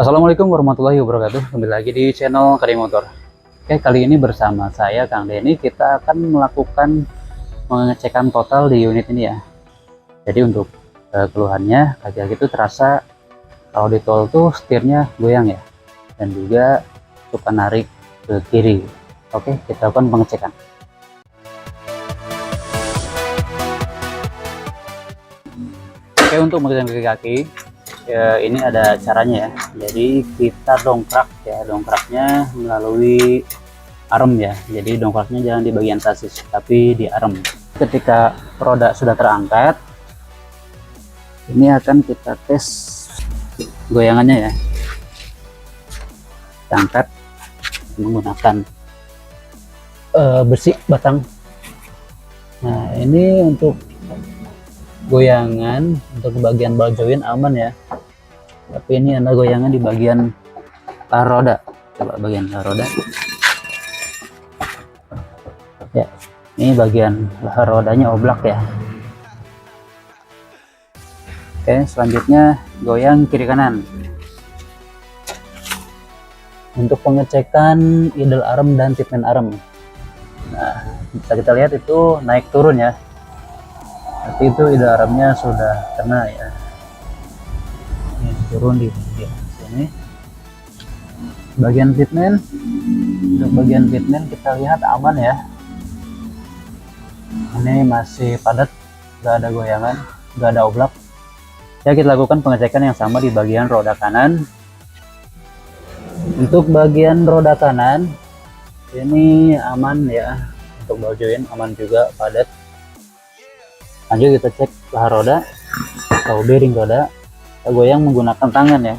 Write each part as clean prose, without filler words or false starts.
Assalamualaikum warahmatullahi wabarakatuh. Kembali lagi di channel Kari Motor. Oke, kali ini bersama saya Kang Denny, kita akan melakukan pengecekan total di unit ini ya. Jadi untuk keluhannya, kaki-kaki itu terasa kalau di tol tuh setirnya goyang ya, dan juga suka narik ke kiri. Oke, kita lakukan pengecekan. Oke, untuk mengecek kaki-kaki ya, ini ada caranya ya. Jadi kita dongkrak ya, dongkraknya melalui arm ya. Jadi dongkraknya jangan di bagian sasis tapi di arm. Ketika roda sudah terangkat, ini akan kita tes goyangannya ya. Kita angkat menggunakan besi batang. Nah, ini untuk goyangan untuk bagian ball joint aman ya, tapi ini ada goyangan di bagian roda. Coba bagian roda ya, ini bagian rodanya oblak ya. Oke, selanjutnya goyang kiri kanan untuk pengecekan idle arm dan fitment arm. Nah, bisa kita lihat itu naik turun ya, berarti itu idle armnya sudah kena ya. Ini turun di sini. Bagian fitment, untuk bagian fitment kita lihat aman ya. Ini masih padat, nggak ada goyangan, nggak ada oblak. Ya, kita lakukan pengecekan yang sama di bagian roda kanan. Untuk bagian roda kanan ini aman ya, untuk ball joint aman juga, padat. Lanjut kita cek paha roda atau bearing roda. Kita goyang menggunakan tangan ya.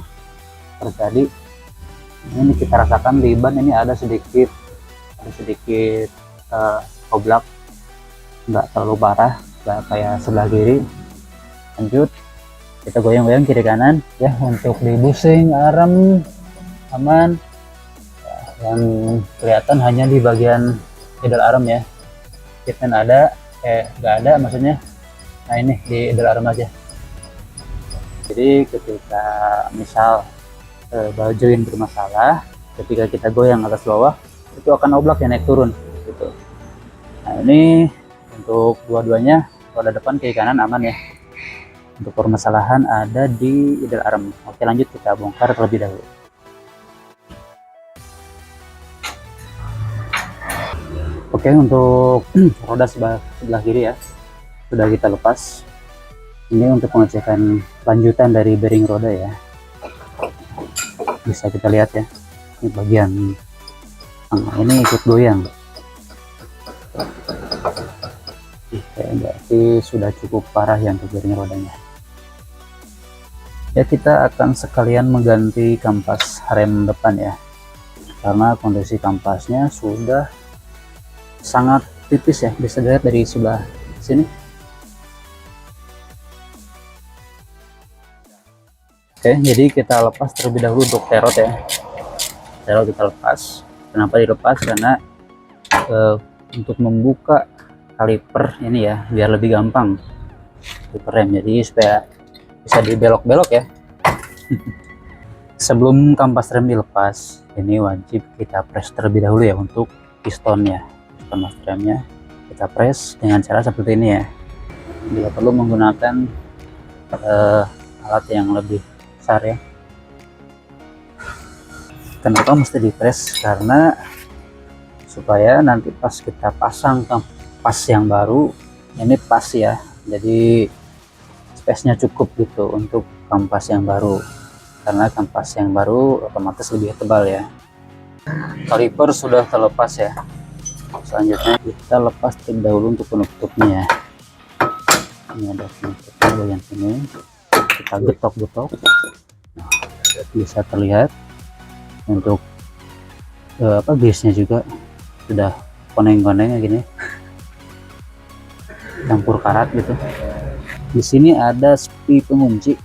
Seperti tadi, ini kita rasakan di ban ini ada sedikit oblak, nggak terlalu parah, nggak kayak sebelah kiri. Lanjut kita goyang-goyang kiri kanan ya. Untuk di busing arm aman ya, yang kelihatan hanya di bagian idle arm ya. Fitment ada nggak ada maksudnya. Nah, ini di idle arm aja. Jadi ketika misal ball joint bermasalah, ketika kita goyang atas bawah itu akan oblak ya, naik turun gitu. Nah, ini untuk dua-duanya, roda depan kiri kanan aman ya. Untuk permasalahan ada di idle arm. Oke, lanjut kita bongkar terlebih dahulu. Oke, untuk roda sebelah kiri ya sudah kita lepas. Ini untuk pengecekan lanjutan dari bearing roda ya. Bisa kita lihat ya, ini bagian ini ikut goyang. Berarti sudah cukup parah yang ke bearing rodanya. Ya, kita akan sekalian mengganti kampas rem depan ya, karena kondisi kampasnya sudah sangat tipis ya. Bisa dilihat dari sebelah sini. Oke, jadi kita lepas terlebih dahulu untuk terot ya. Terot kita lepas. Kenapa dilepas? Karena untuk membuka kaliper ini ya, biar lebih gampang kaliper rem, jadi supaya bisa dibelok-belok ya. Sebelum kampas rem dilepas, ini wajib kita press terlebih dahulu ya untuk pistonnya. Piston master remnya kita press dengan cara seperti ini ya. Bila perlu menggunakan alat yang lebih besar ya. Kenapa mesti dipres? Karena supaya nanti pas kita pasang kampas yang baru ini pas ya, jadi space nya cukup gitu untuk kampas yang baru, karena kampas yang baru otomatis lebih tebal ya. Kaliper sudah terlepas ya. Selanjutnya kita lepas terlebih dahulu untuk penutupnya ya. Ini ada penutupnya bagian sini, kita getok-getok. Nah, bisa terlihat untuk base-nya juga sudah koneng-koneng kayak gini, campur karat gitu. Di sini ada spi pengunci,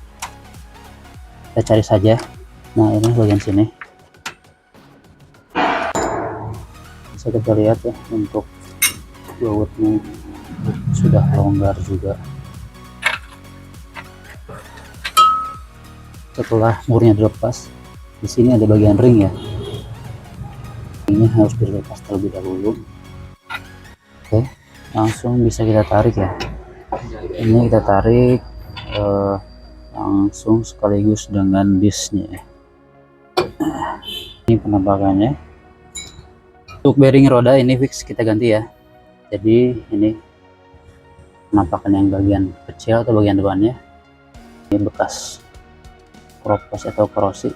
kita cari saja. Nah, ini bagian sini bisa kita lihat ya, untuk bautnya sudah longgar juga. Setelah murnya dilepas, Di sini ada bagian ring ya, ini harus dilepas terlebih dahulu. Oke, langsung bisa kita tarik ya. Ini kita tarik langsung sekaligus dengan disnya. Ini penampakannya. Untuk bearing roda ini fix kita ganti ya, jadi ini penampakan yang bagian kecil atau bagian depannya ini bekas kropos atau korosi,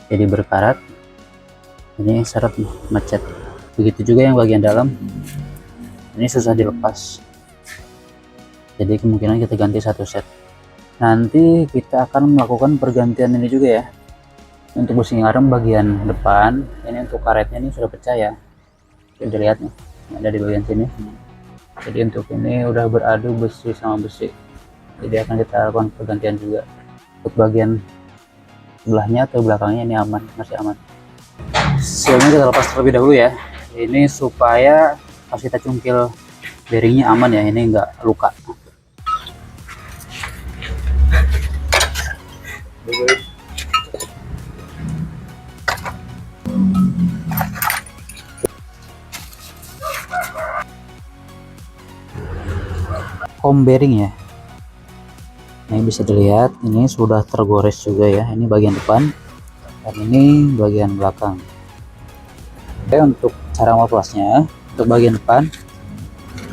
jadi berkarat, ini seret macet. Begitu juga yang bagian dalam, ini susah dilepas, jadi kemungkinan kita ganti satu set. Nanti kita akan melakukan pergantian ini juga ya. Untuk busing arem bagian depan ini, untuk karetnya ini sudah pecah ya, bisa dilihat nih ada di bagian sini. Jadi untuk ini udah beradu besi sama besi, jadi akan kita lakukan pergantian juga. Untuk bagian sebelahnya atau belakangnya ini aman, masih aman. Sealnya kita lepas terlebih dahulu ya, ini supaya pas kita cungkil bearingnya aman ya, ini enggak luka. Kom bearing ya, ini bisa dilihat ini sudah tergores juga ya, ini bagian depan dan ini bagian belakang. Oke, untuk cara melepasnya, untuk bagian depan,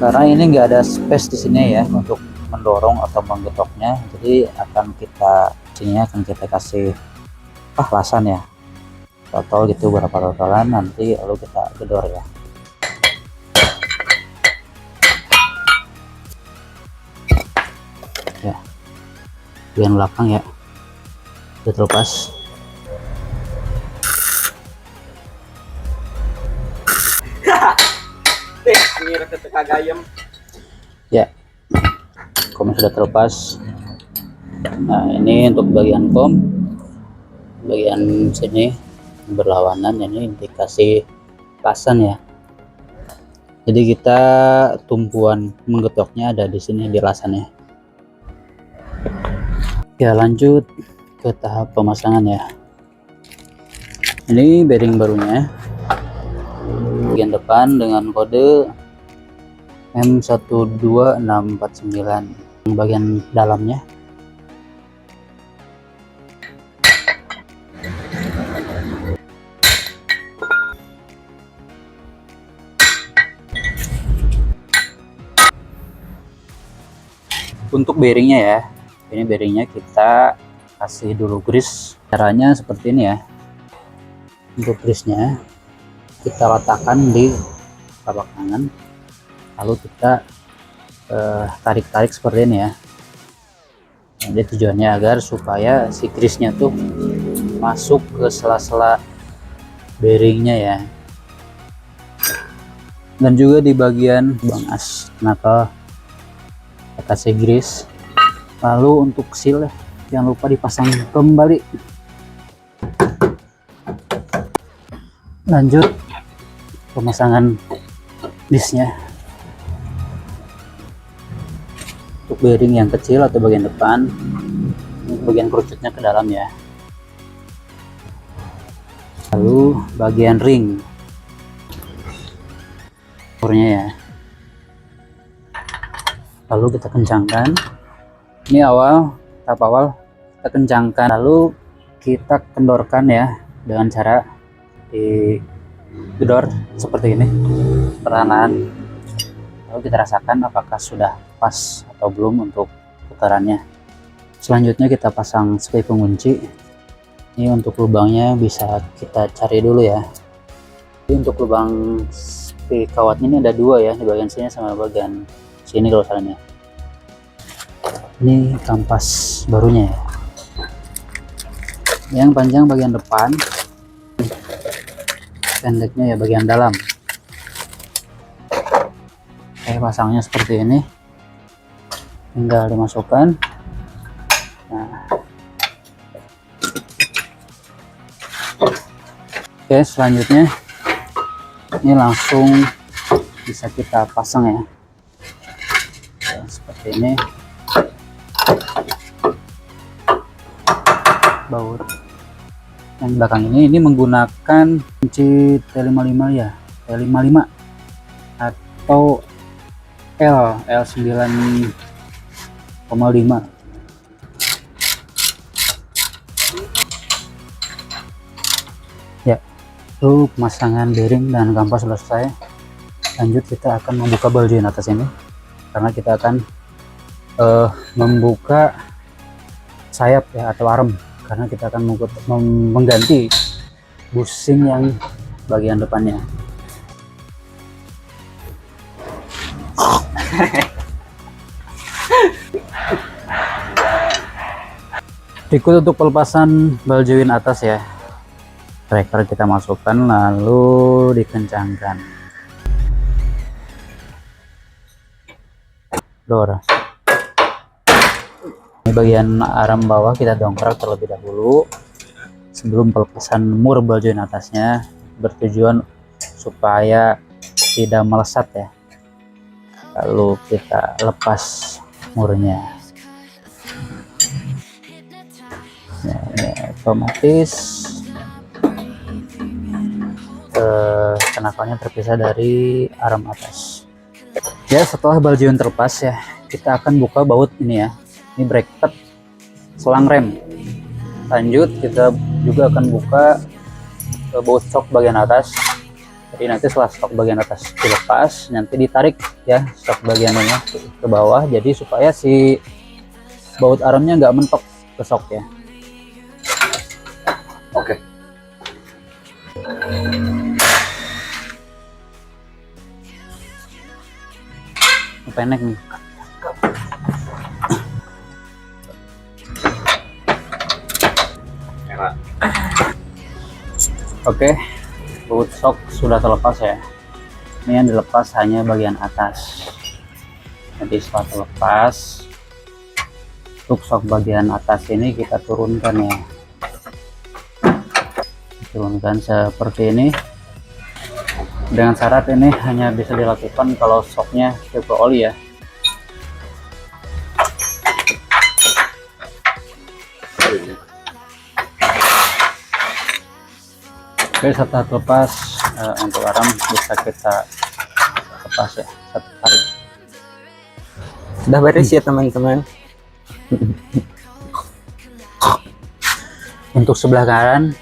karena ini enggak ada space di sini ya untuk mendorong atau menggetoknya, jadi sininya akan kita kasih lasan ya, total gitu berapa totalan, nanti lalu kita gedor ya. Ya, bagian belakang ya sudah terlepas. Ya, kom sudah terlepas. Nah, ini untuk bagian kom, bagian sini berlawanan, ini dikasih lasan ya, jadi kita tumpuan menggetoknya ada di sini di lasannya. Ya, lanjut ke tahap pemasangan ya. Ini bearing barunya, bagian depan dengan kode M12649, bagian dalamnya untuk bearingnya ya. Ini bearingnya kita kasih dulu grease. Caranya seperti ini ya. Untuk grease-nya kita letakkan di tapak kanan, lalu kita tarik-tarik seperti ini ya. Jadi tujuannya agar supaya si grease-nya tuh masuk ke sela-sela bearingnya ya, dan juga di bagian bangas knuckle kita kasih grease. Lalu untuk seal jangan lupa dipasang kembali. Lanjut pemasangan disnya. Untuk bearing yang kecil atau bagian depan, bagian kerucutnya ke dalam ya. Lalu bagian ring ukurnya ya, lalu kita kencangkan. Ini tahap awal kita kencangkan, lalu kita kendorkan ya dengan cara digedor seperti ini perlahan, lalu kita rasakan apakah sudah pas atau belum untuk putarannya. Selanjutnya kita pasang spray pengunci. Ini untuk lubangnya bisa kita cari dulu ya. Jadi untuk lubang spray kawatnya ini ada dua ya, di bagian sini sama bagian sini kalau salahnya. Ini kampas barunya ya, yang panjang bagian depan, pendeknya ya bagian dalam. Oke, pasangnya seperti ini, tinggal dimasukkan. Nah, oke, selanjutnya ini langsung bisa kita pasang ya. Oke, seperti ini. Baut yang belakang ini menggunakan kunci T55 ya, T55 atau L9,5. Ya, itu pemasangan bearing dan kampas selesai. Lanjut kita akan membuka bagian atas ini karena kita akan membuka sayap ya atau arm, karena kita akan mengganti busing yang bagian depannya. Berikut untuk pelepasan ball joint atas ya. Tracker kita masukkan lalu dikencangkan. Dor. Ini bagian arm bawah kita dongkrak terlebih dahulu sebelum pelepasan mur ball joint atasnya, bertujuan supaya tidak melesat ya. Lalu kita lepas murnya. Nah, ini otomatis kenapanya terpisah dari arm atas. Ya, setelah ball joint terlepas ya, kita akan buka baut ini ya. Ini bracket selang rem. Lanjut kita juga akan buka baut shock bagian atas. Jadi nanti setelah stok bagian atas dilepas, nanti ditarik ya stok bagiannya ke bawah, jadi supaya si baut armnya nggak mentok ke shock ya. Oke. Pendek nih. Oke, baut shock sudah terlepas ya. Ini yang dilepas hanya bagian atas. Jadi setelah terlepas, untuk shock bagian atas ini kita turunkan ya. Turunkan seperti ini. Dengan syarat ini hanya bisa dilakukan kalau shocknya tipe oli ya. Oke, setelah terlepas untuk arm bisa kita lepas ya, satu kali. Sudah beres ya teman-teman. Untuk sebelah kanan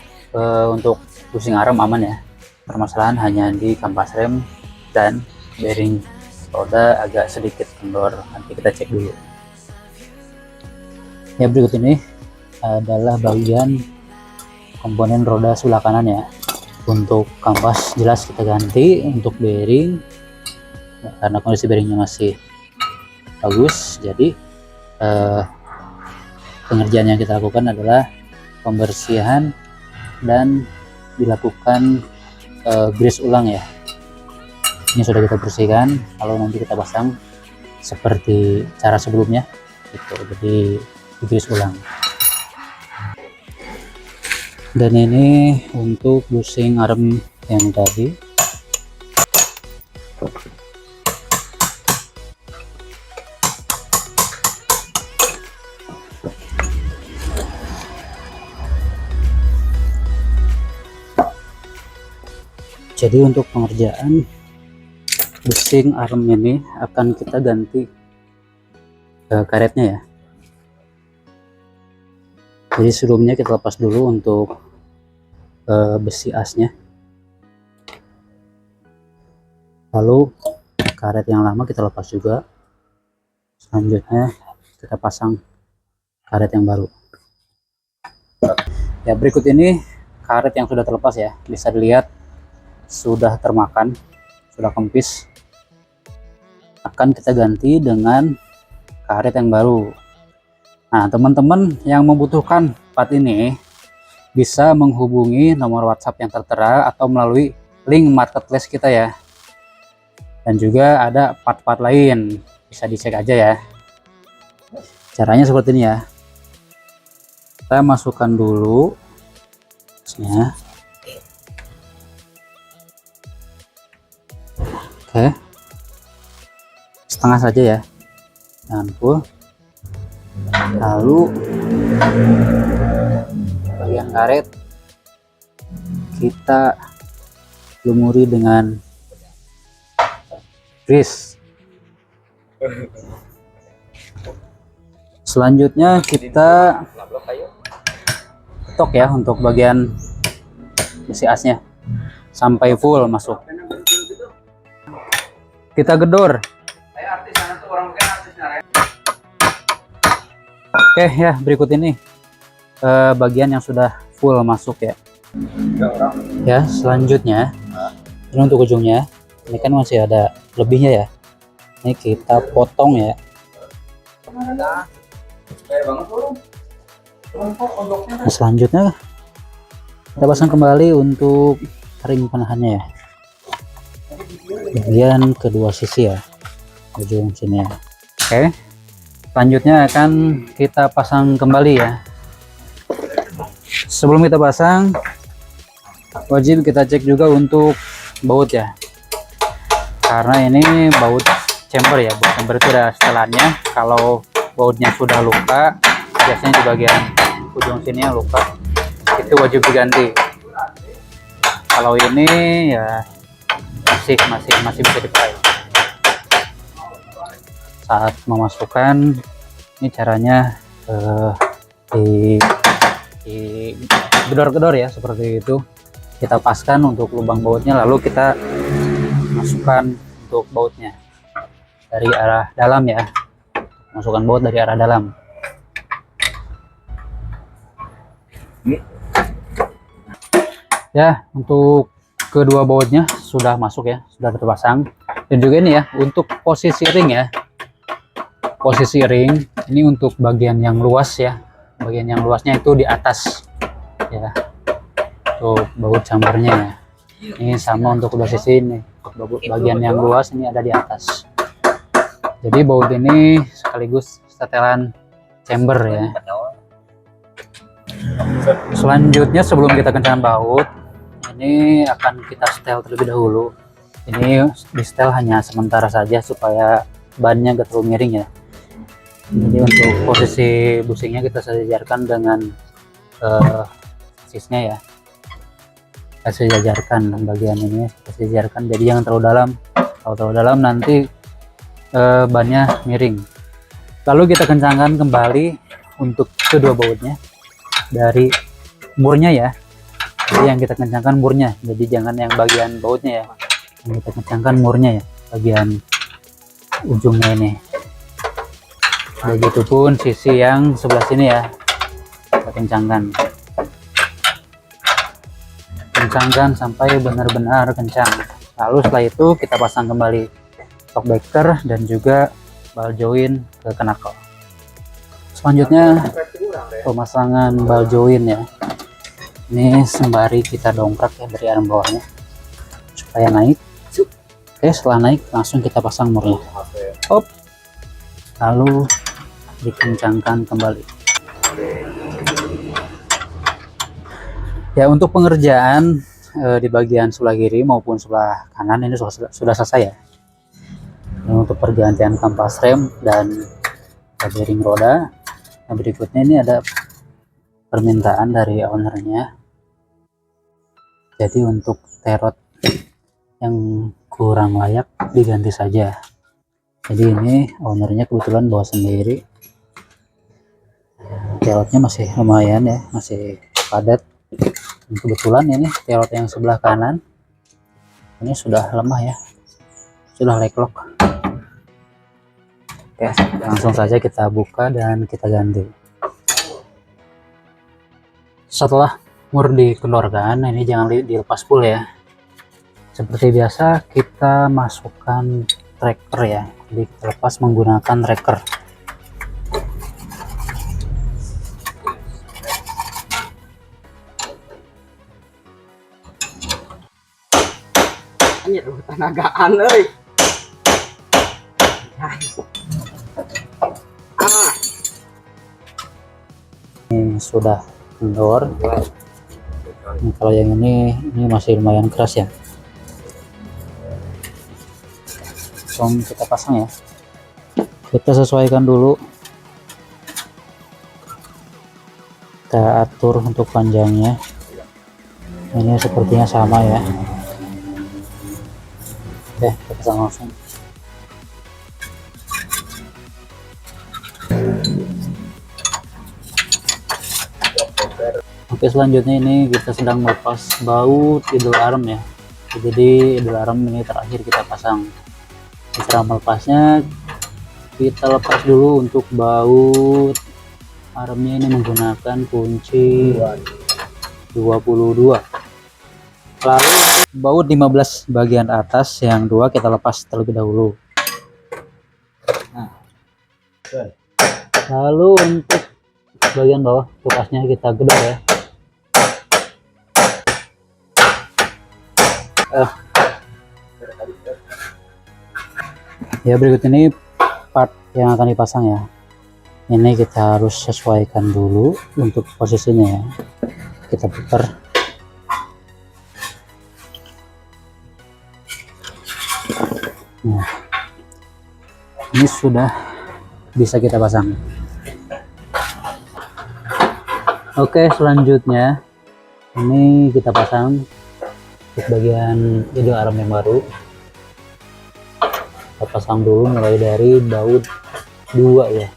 untuk pusing arm aman ya. Permasalahan hanya di kampas rem dan bearing roda agak sedikit kendor, nanti kita cek dulu ya. Berikut ini adalah bagian komponen roda sebelah kanan ya. Untuk kampas jelas kita ganti, untuk bearing karena kondisi bearingnya masih bagus, jadi pengerjaan yang kita lakukan adalah pembersihan dan dilakukan grease ulang ya. Ini sudah kita bersihkan, lalu nanti kita pasang seperti cara sebelumnya gitu, jadi di grease ulang. Dan ini untuk busing arm yang tadi. Jadi untuk pengerjaan busing arm ini akan kita ganti karetnya ya. Jadi sebelumnya kita lepas dulu untuk besi asnya, lalu karet yang lama kita lepas juga. Selanjutnya kita pasang karet yang baru ya. Berikut ini karet yang sudah terlepas ya, bisa dilihat sudah termakan, sudah kempis. Akan kita ganti dengan karet yang baru. Nah, teman-teman yang membutuhkan part ini bisa menghubungi nomor WhatsApp yang tertera atau melalui link marketplace kita ya. Dan juga ada part-part lain, bisa dicek aja ya. Caranya seperti ini ya. Kita masukkan dulu ya. Oke, setengah saja ya, jangan full. Lalu bagian karet kita lumuri dengan grease. Selanjutnya kita ketok ya untuk bagian besi asnya sampai full masuk. Kita gedor. Oke ya, berikut ini bagian yang sudah full masuk ya. Ya, selanjutnya ini untuk ujungnya, ini kan masih ada lebihnya ya. Ini kita potong ya. Nah, selanjutnya kita pasang kembali untuk ring penahannya ya. Bagian kedua sisi ya, ujung sini ya. Oke, selanjutnya akan kita pasang kembali ya. Sebelum kita pasang, wajib kita cek juga untuk baut ya, karena ini baut chamber ya. Baut chamber itu ada setelannya. Kalau bautnya sudah luka, biasanya di bagian ujung sini yang luka, itu wajib diganti. Kalau ini ya masih bisa dipakai. Saat memasukkan, ini caranya di gedor-gedor ya, seperti itu. Kita paskan untuk lubang bautnya, lalu kita masukkan untuk bautnya dari arah dalam ya. Masukkan baut dari arah dalam. Ya, untuk kedua bautnya sudah masuk ya, sudah terpasang. Dan juga ini ya, untuk posisi ring ya. Posisi ring ini untuk bagian yang luas ya. Bagian yang luasnya itu di atas ya. Untuk baut chambernya ya. Ini sama untuk sebelah sisi ini. Bagian yang luas ini ada di atas. Jadi baut ini sekaligus setelan chamber ya. Selanjutnya sebelum kita kencangkan baut, ini akan kita setel terlebih dahulu. Ini di setel hanya sementara saja supaya bannya gak terlalu miring ya. Jadi untuk posisi busingnya kita sejajarkan dengan sisnya ya. Kita sejajarkan bagian ini, kita sejajarkan. Jadi jangan terlalu dalam. Kalau terlalu dalam nanti bannya miring. Lalu kita kencangkan kembali untuk kedua bautnya dari murnya ya. Jadi yang kita kencangkan murnya, jadi jangan yang bagian bautnya ya. Yang kita kencangkan murnya ya, bagian ujungnya ini. Begitupun sisi yang sebelah sini ya, kita kencangkan. Kencangkan sampai benar-benar kencang. Lalu setelah itu kita pasang kembali shockbreaker dan juga ball joint ke knuckle. Selanjutnya pemasangan ball joint ya. Ini sembari kita dongkrak ya dari arm bawahnya supaya naik. Oke, setelah naik langsung kita pasang murnya. Hop. Lalu dikencangkan kembali. Ya, untuk pengerjaan di bagian sebelah kiri maupun sebelah kanan ini sudah selesai ya. Ini untuk pergantian kampas rem dan bearing roda. Nah, berikutnya ini ada permintaan dari ownernya. Jadi untuk terot yang kurang layak diganti saja. Jadi ini ownernya kebetulan bawa sendiri. Terotnya masih lumayan ya, masih padat. Dan kebetulan ini terot yang sebelah kanan ini sudah lemah ya, sudah leglok. Oke, langsung saja kita buka dan kita ganti. Setelah mur dikendorkan, ini jangan dilepas full ya. Seperti biasa kita masukkan tracker ya, jadi kita lepas menggunakan tracker. Ini tenagaan euy. Ini sudah kendor. Kalau yang ini masih lumayan keras ya. Langsung kita pasang ya. Kita sesuaikan dulu. Kita atur untuk panjangnya. Ini sepertinya sama ya. Oke, kita pasang langsung. Oke, selanjutnya ini kita sedang melepas baut idle arm ya. Jadi idle arm ini terakhir kita pasang. Setelah melepasnya, kita lepas dulu untuk baut armnya ini menggunakan kunci 22. Lalu baut 15 bagian atas yang 2 kita lepas terlebih dahulu. Lalu untuk bagian bawah tukasnya kita gedor ya. Ya, berikut ini part yang akan dipasang ya. Ini kita harus sesuaikan dulu untuk posisinya ya. Kita putar. Nah, ini sudah bisa kita pasang. Oke, selanjutnya ini kita pasang untuk bagian idle arm yang baru. Kita pasang dulu mulai dari baut 2 ya,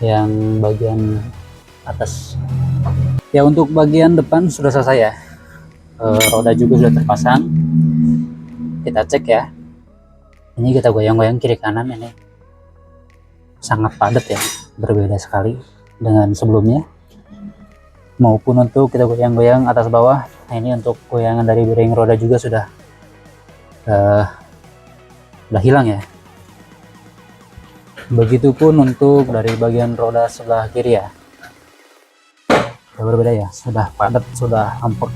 yang bagian atas ya. Untuk bagian depan sudah selesai ya. Roda juga sudah terpasang. Kita cek ya, ini kita goyang-goyang kiri kanan, ini sangat padat ya, berbeda sekali dengan sebelumnya. Maupun untuk kita goyang-goyang atas bawah, nah ini untuk goyangan dari bearing roda juga sudah hilang ya. Begitupun untuk dari bagian roda sebelah kiri ya, sudah berbeda ya, sudah padat, sudah hampur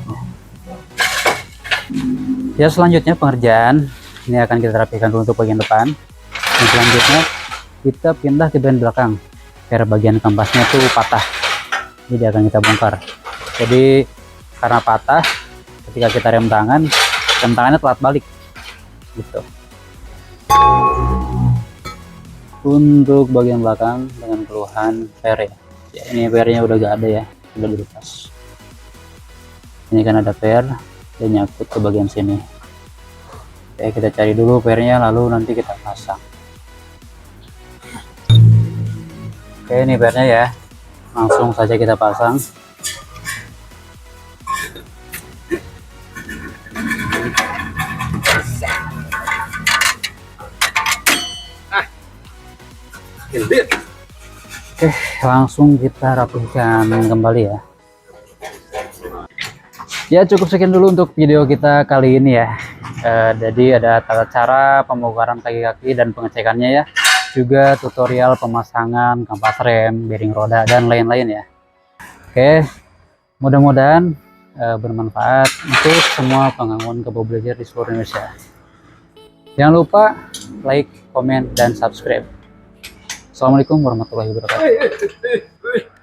ya. Selanjutnya pengerjaan ini akan kita rapikan dulu untuk bagian depan. Dan selanjutnya kita pindah ke bagian belakang karena bagian kampasnya itu patah, jadi akan kita bongkar. Jadi karena patah, ketika kita rem tangannya telat balik gitu. Untuk bagian belakang dengan keluhan per ya, ini pernya udah gak ada ya, udah dilepas. Ini kan ada per dan nyangkut ke bagian sini. Oke, kita cari dulu pernya, lalu nanti kita pasang. Oke, ini pernya ya, langsung saja kita pasang. Oke, langsung kita rapikan kembali ya. Ya, cukup sekian dulu untuk video kita kali ini ya. Jadi ada tata cara pembongkaran kaki-kaki dan pengecekannya ya, juga tutorial pemasangan kampas rem, bearing roda, dan lain-lain ya. Oke, mudah-mudahan bermanfaat untuk semua pengangguan kebo belajar di seluruh Indonesia. Jangan lupa like, komen, dan subscribe. Assalamualaikum warahmatullahi wabarakatuh.